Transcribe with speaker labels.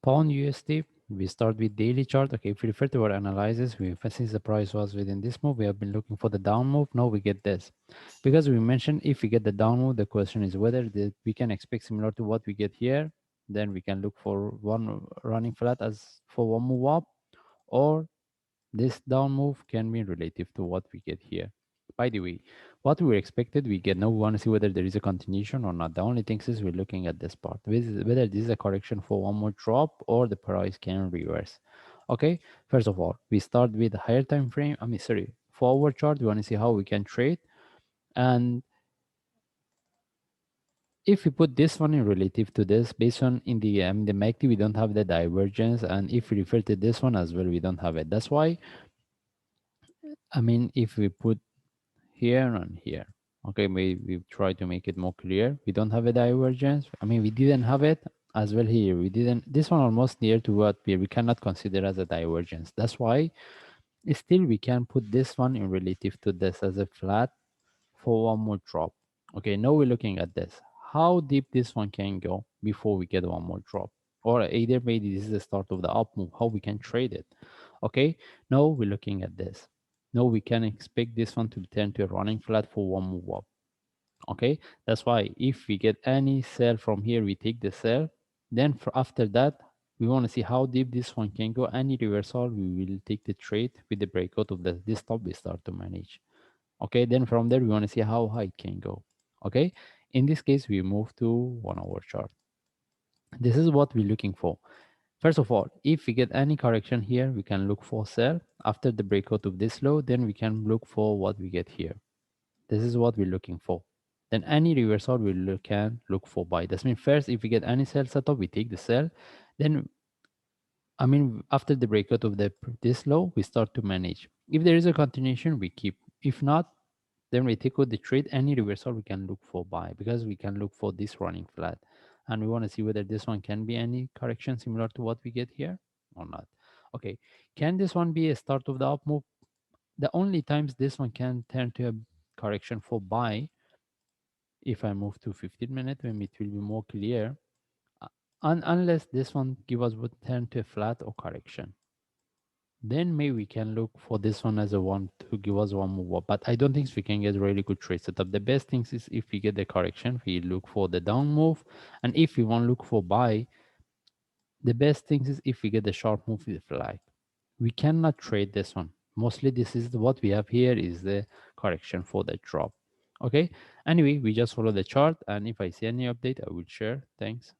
Speaker 1: Pound USD, we start with daily chart. Okay, if we refer to our analysis, since the price was within this move, we have been looking for the down move. Now we get this. Because we mentioned if we get the down move, the question is whether we can expect similar to what we get here. Then we can look for one running flat as for one move up, or this down move can be relative to what we get here. By the way, what we expected, we get. Now we want to see whether there is a continuation or not. The only thing is we're looking at this part, whether this is a correction for one more drop or the price can reverse. Okay, first of all, we start with a higher time frame. Sorry, forward chart. We want to see how we can trade. And if we put this one in relative to this, based on in the MACD, we don't have the divergence. And if we refer to this one as well, we don't have it. That's why, if we put here and here. Okay, we try to make it more clear. We don't have a divergence. We didn't have it as well here. We didn't. This one almost near to what we cannot consider as a divergence. That's why still we can put this one in relative to this as a flat for one more drop. Okay, now we're looking at this. How deep this one can go before we get one more drop, or either maybe this is the start of the up move. How we can trade it. Okay, now we're looking at this. Now we can expect this one to turn to a running flat for one move up. Okay, that's why if we get any sell from here, we take the sell. Then after that, we want to see how deep this one can go. Any reversal, we will take the trade with the breakout of this top we start to manage. Okay, then from there we want to see how high it can go. Okay, in this case we move to 1 hour chart. This is what we're looking for. First of all, if we get any correction here, we can look for sell. After the breakout of this low, then we can look for what we get here. This is what we're looking for. Then any reversal we can look for buy. That means first, if we get any sell setup, we take the sell. Then after the breakout of this low, we start to manage. If there is a continuation, we keep. If not, then we take out the trade. Any reversal we can look for buy, because we can look for this running flat, and we want to see whether this one can be any correction similar to what we get here or not. Okay, can this one be a start of the up move? The only times this one can turn to a correction for buy, if I move to 15 minutes, when it will be more clear, uh, unless this one would turn to a flat or correction, then maybe we can look for this one as a one to give us one move up. But I don't think we can get really good trade setup. The best things is if we get the correction, we look for the down move. And if we want to look for buy, the best things is if we get the sharp move with flag. We cannot trade this one. Mostly this is what we have here is the correction for the drop. Okay. Anyway, we just follow the chart, and if I see any update, I will share. Thanks.